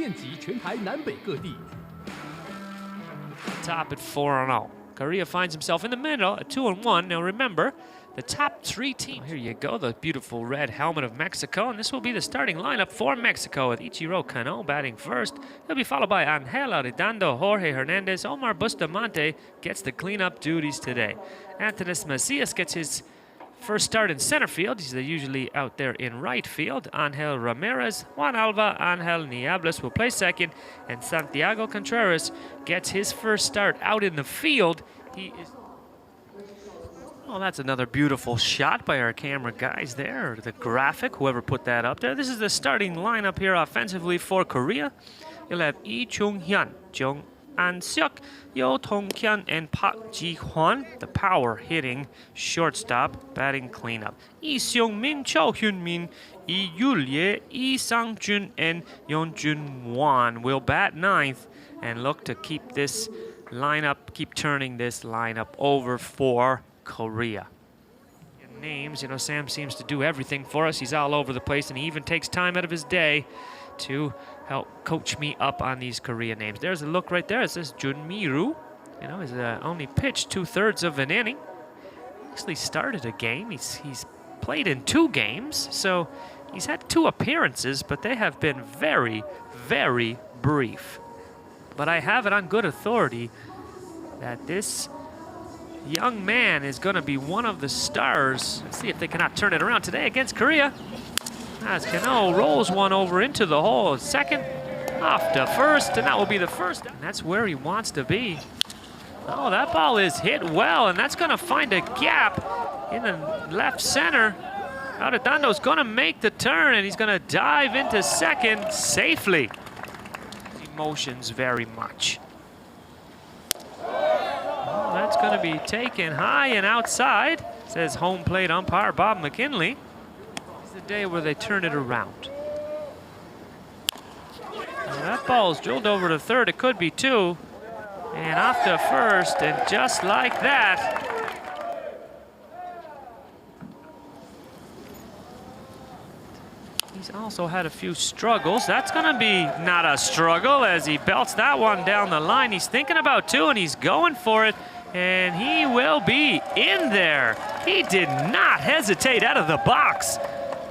遍及全台南北各地。 Top at 4-0. Korea finds himself in the middle at 2-1. Now remember, the top 3 teams. Here you go, the beautiful red helmet of Mexico, and this will be the starting lineup for Mexico with Ichiro Cano batting first. He'll be followed by Angel Arredondo, Jorge Hernandez. Omar Bustamante gets the cleanup duties today. Antonis Macias gets his first start in center field. He's usually out there in right field. Angel Ramirez, Juan Alva, Angel Niables will play second, and Santiago Contreras gets his first start out in the field. He is. Well, that's another beautiful shot by our camera guys there. The graphic, whoever put that up there. This is the starting lineup here offensively for Korea. You'll have Lee Chung-hyun, Jung An-seok, Yo Tong-kyun, and Park Ji-hwan, the power hitting shortstop, batting cleanup. Lee Seung-min, Cho Hyun-min, Lee Yul-ye, Lee Sang-jun, and Yeon Jun-won will bat ninth and look to keep this lineup, keep turning this lineup over for Korea. Names, you know, Sam seems to do everything for us. He's all over the place, and he even takes time out of his day to help coach me up on these Korea names. There's a look right there. It says Junmiru. You know, he's only pitched 2/3 of an inning. Actually started a game. He's played in 2 games, so he's had 2 appearances, but they have been very, very brief. But I have it on good authority that this young man is going to be one of the stars. Let's see if they cannot turn it around today against Korea. As Cano rolls one over into the hole. Second, off to first, and that will be the first. And that's where he wants to be. Oh, that ball is hit well, and that's going to find a gap in the left center. Arredondo's going to make the turn, and he's going to dive into second safely. Emotions very much. That's going to be taken high and outside, says home plate umpire Bob McKinley. It's the day where they turn it around. Now that ball's drilled over to third. It could be 2. And off to first, and just like that, he's also had a few struggles. That's going to be not a struggle as he belts that one down the line. He's thinking about 2, and he's going for it. And he will be in there. He did not hesitate out of the box.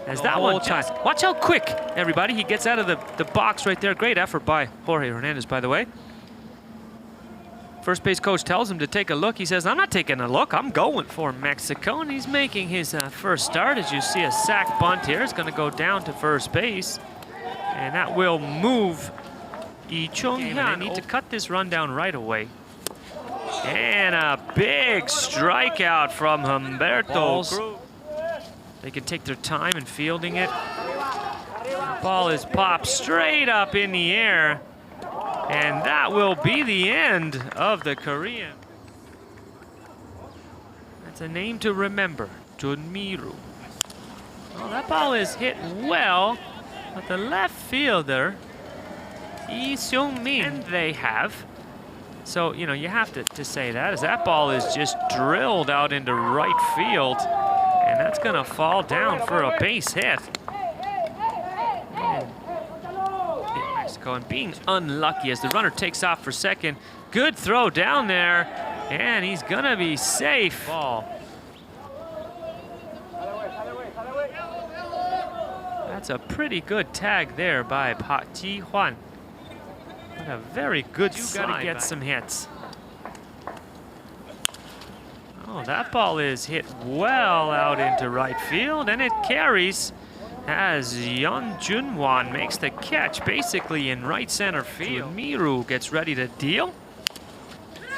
As that one just, watch how quick, everybody, he gets out of the box right there. Great effort by Jorge Hernandez, by the way. First base coach tells him to take a look. He says, I'm not taking a look. I'm going for Mexico. And he's making his first start. As you see, a sac bunt here. It's going to go down to first base. And that will move Lee Chung-hyun. They need to cut this run down right away. And a big strikeout from Humberto Cruz. They can take their time in fielding it. The ball is popped straight up in the air. And that will be the end of the Korean. That's a name to remember, Junmiru. Oh, that ball is hit well, but the left fielder, Lee Seung-min, and they have. So, you know, you have to say that, as that ball is just drilled out into right field, and that's going to fall down for a base hit. Mexico, and being unlucky as the runner takes off for second. Good throw down there, and he's going to be safe. Ball. That's a pretty good tag there by Park Ji-hwan. What a very good slide. You got to get some hits. Oh, that ball is hit well out into right field, and it carries as Yeon Jun-won makes the catch basically in right center field. Miru gets ready to deal.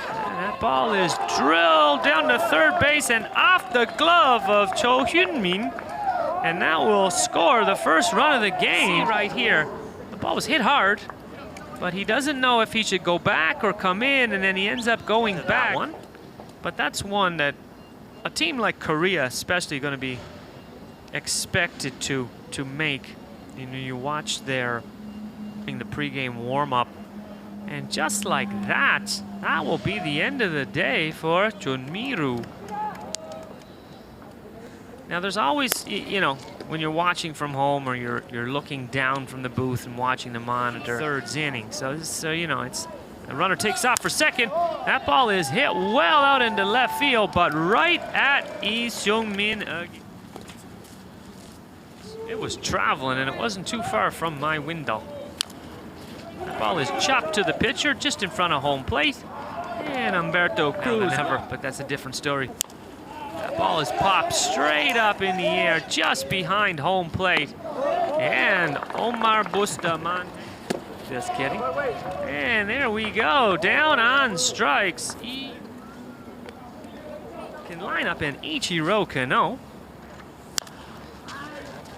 And that ball is drilled down to third base and off the glove of Cho Hyun-min. And that will score the first run of the game. See right here, the ball was hit hard, but he doesn't know if he should go back or come in, and then he ends up going back. But that's one that a team like Korea especially going to be expected to make. You know, you watch their in the pregame warm-up, and just like that, that will be the end of the day for Junmiru. Now there's always, you know, when you're watching from home or you're looking down from the booth and watching the monitor. Third inning, so you know it's. The runner takes off for second. That ball is hit well out into left field, but right at Lee Seung-min again. It was traveling, and it wasn't too far from my window. The ball is chopped to the pitcher just in front of home plate. And Humberto Cruz, but that's a different story. That ball is popped straight up in the air just behind home plate. And Omar Bustamante. Just kidding. And there we go, down on strikes. Can line up in Ichiro Kano.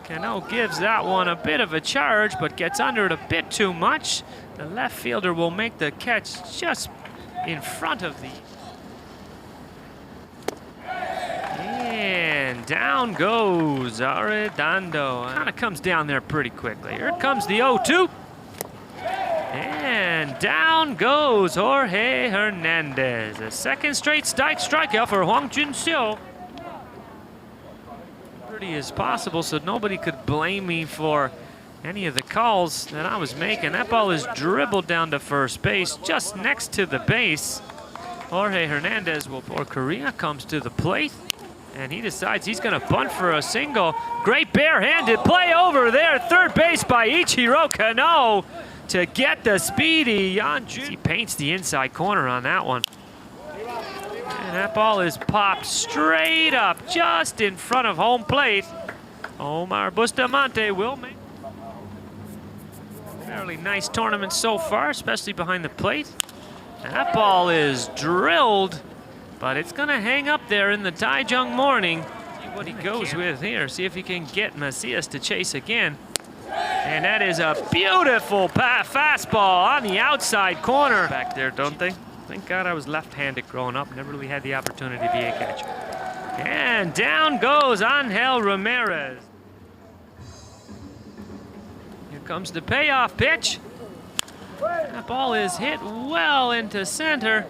Kano gives that one a bit of a charge, but gets under it a bit too much. The left fielder will make the catch just in front of the... And down goes Arredondo. Kind of comes down there pretty quickly. Here comes the 0-2. And down goes Jorge Hernandez. A second straight strikeout for Hwang Jun-seo. Pretty as possible, so nobody could blame me for any of the calls that I was making. That ball is dribbled down to first base, just next to the base. Jorge Hernandez or Korea comes to the plate, and he decides he's going to bunt for a single. Great barehanded play over there, third base by Ichiro Kano to get the speedy Yeonjun. He paints the inside corner on that one. And that ball is popped straight up just in front of home plate. Omar Bustamante will make. Fairly nice tournament so far, especially behind the plate. And that ball is drilled, but it's going to hang up there in the Taichung morning. See what he goes with here. See if he can get Macias to chase again. And that is a beautiful fastball on the outside corner. Back there, don't they? Thank God I was left-handed growing up. Never really had the opportunity to be a catcher. And down goes Angel Ramirez. Here comes the payoff pitch. That ball is hit well into center.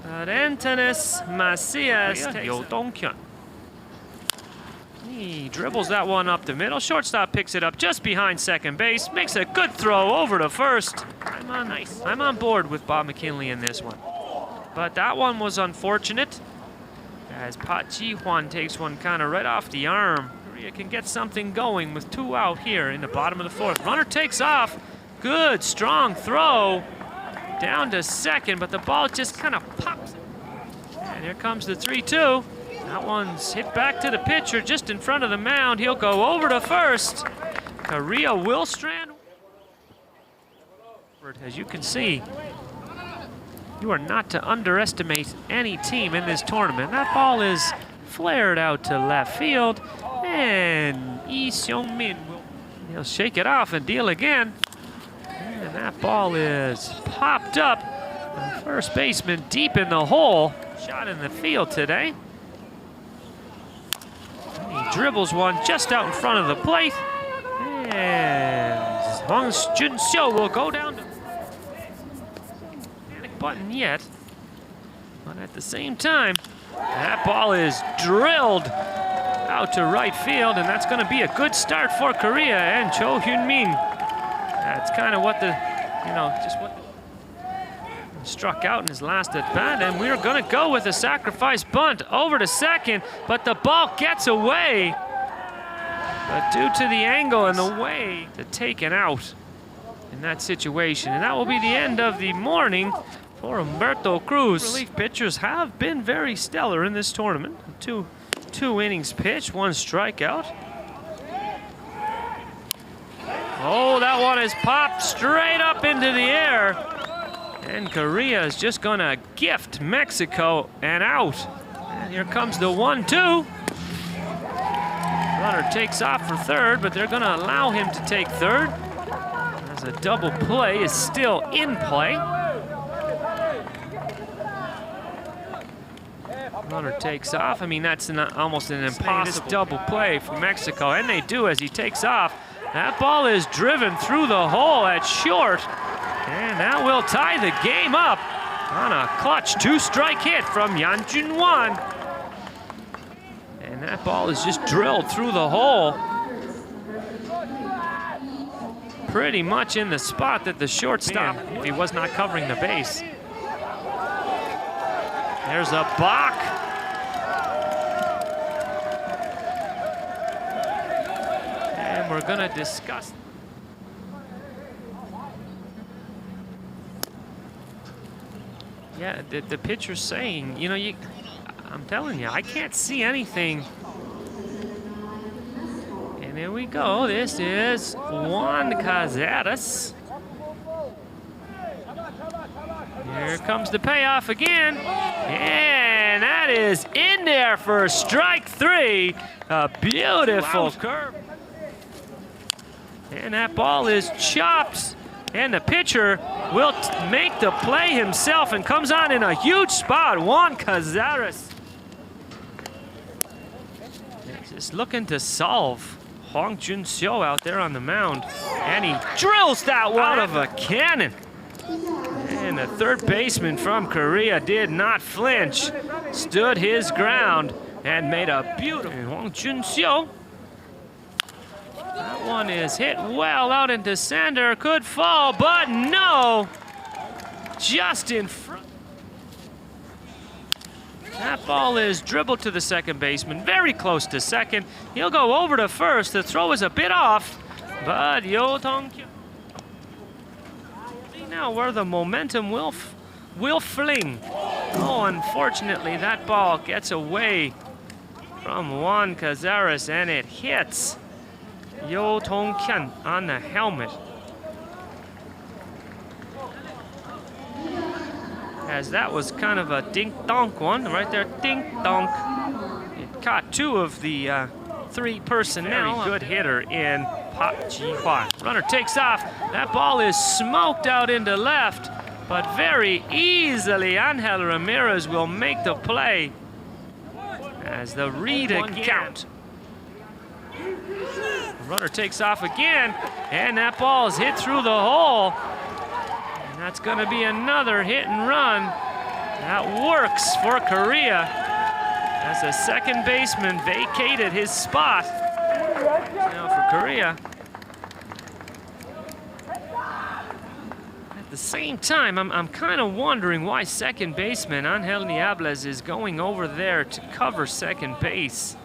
But Antanas Macias takes it. He dribbles that one up the middle. Shortstop picks it up just behind second base. Makes a good throw over to first. I'm on board with Bob McKinley in this one. But that one was unfortunate, as Pat Ji-hwan takes one kind of right off the arm. Korea can get something going with 2 out here in the bottom of the 4th. Runner takes off. Good, strong throw. Down to second, but the ball just kind of pops. And here comes the 3-2. That one's hit back to the pitcher just in front of the mound. He'll go over to first. Korea will strand. As you can see, you are not to underestimate any team in this tournament. That ball is flared out to left field, and Lee Seung-min he'll shake it off and deal again. And that ball is popped up. The first baseman deep in the hole. Shot in the field today. He dribbles one just out in front of the plate. And Hwang Jun-seo will go down to panic button yet. But at the same time, that ball is drilled out to right field, and that's going to be a good start for Korea and Cho Hyun-min. That's kind of what just what struck out in his last at bat, and we're going to go with a sacrifice bunt over to second, but the ball gets away. But due to the angle and the way to take it out in that situation, and that will be the end of the morning for Humberto Cruz. Relief pitchers have been very stellar in this tournament. Two innings pitched, 1 strikeout. Oh, that one is popped straight up into the air. And Korea is just going to gift Mexico an out. And here comes the 1-2. Runner takes off for third, but they're going to allow him to take third, as a double play is still in play. Runner takes off. I mean, that's almost an impossible double play for Mexico, and they do as he takes off. That ball is driven through the hole at short, and that will tie the game up on a clutch 2-strike hit from Yeonjun Won. And that ball is just drilled through the hole. pretty much in the spot that the shortstop, if he was not covering the base. There's a balk. And we're gonna discuss. Yeah, the pitcher's saying, you know, I'm telling you, I can't see anything. And here we go. This is Juan Cazares. Here comes the payoff again. And that is in there for strike 3. A beautiful curve. And that ball is chopped. And the pitcher will make the play himself and comes on in a huge spot. Juan Cazares. Just looking to solve Hong Jun-seo out there on the mound. And he drills that one out of a cannon. And the third baseman from Korea did not flinch, stood his ground, and made a beautiful. And Hong Jun-seo. That one is hit well out into center. Could fall, but no. Just in front. That ball is dribbled to the second baseman, very close to second. He'll go over to first. The throw is a bit off, but Yo Tong-kyun. See now where the momentum will fling. Oh, unfortunately, that ball gets away from Juan Cazares, and it hits Yo Tong-kyun on the helmet. As that was kind of a dink-donk one, right there, dink-donk. It caught 2 of the 3 personnel. Very good hitter in Park Ji-hwan. Runner takes off. That ball is smoked out into left, but very easily Angel Ramirez will make the play as the read count. Runner takes off again, and that ball is hit through the hole. And that's going to be another hit and run. That works for Korea as the second baseman vacated his spot. Now for Korea. At the same time, I'm kind of wondering why second baseman Angel Niables is going over there to cover second base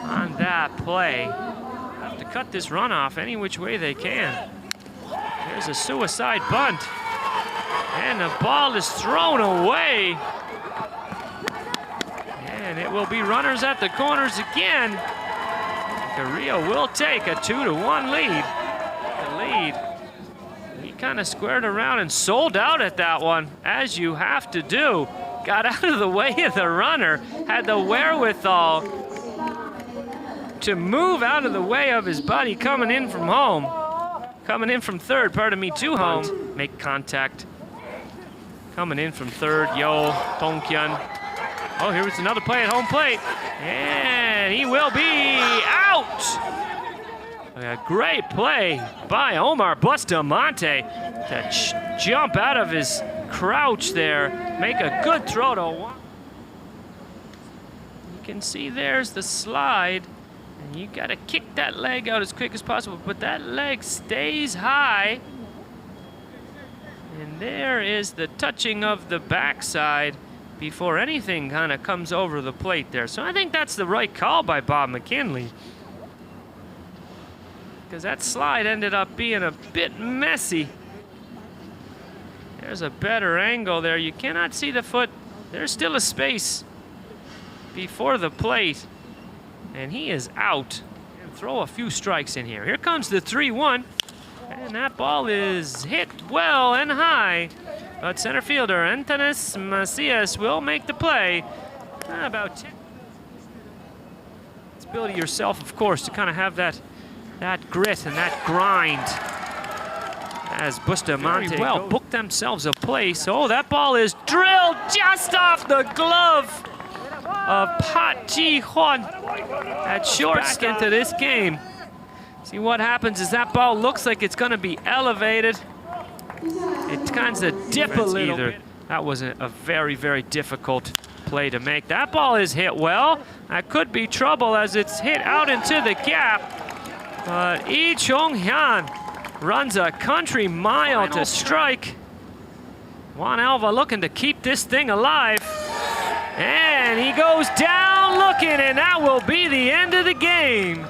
on that play. Have to cut this run off any which way they can. There's a suicide bunt. And the ball is thrown away. And it will be runners at the corners again. Korea will take a 2-1 lead. The lead. He kind of squared around and sold out at that one, as you have to do. Got out of the way of the runner, had the wherewithal to move out of the way of his buddy coming in from home. Coming in from third, pardon me, to home. Make contact. Coming in from third, Yo Tong-kyun. Oh, here's another play at home plate. And he will be out. A great play by Omar Bustamante to jump out of his crouch there. Make a good throw to one. You can see there's the slide. And you got to kick that leg out as quick as possible, but that leg stays high. And there is the touching of the backside before anything kind of comes over the plate there. So I think that's the right call by Bob McKinley, because that slide ended up being a bit messy. There's a better angle there. You cannot see the foot. There's still a space before the plate. And he is out. And throw a few strikes in here. Here comes the 3-1. And that ball is hit well and high. But center fielder Antanas Macias will make the play. About 10. It's ability yourself, of course, to kind of have that grit and that grind. As Bustamante very well booked themselves a place. Oh, that ball is drilled just off the glove of Park Ji-hwan at short into this game. See, what happens is that ball looks like it's going to be elevated. It kind of dip a little bit. That was a very, very difficult play to make. That ball is hit well. That could be trouble as it's hit out into the gap. But Lee Chung-hyun runs a country mile to strike. Juan Alva looking to keep this thing alive. And he goes down looking, and that will be the end of the game.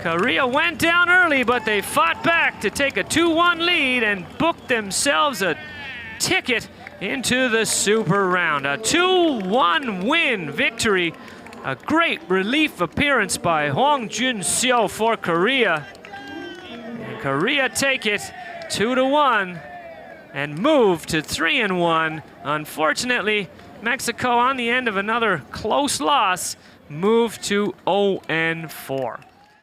Korea went down early, but they fought back to take a 2-1 lead and booked themselves a ticket into the super round. A 2-1 win victory. A great relief appearance by Hwang Jun-seo for Korea. And Korea take it 2-1 and move to 3-1. Unfortunately, Mexico on the end of another close loss moved to 0-4.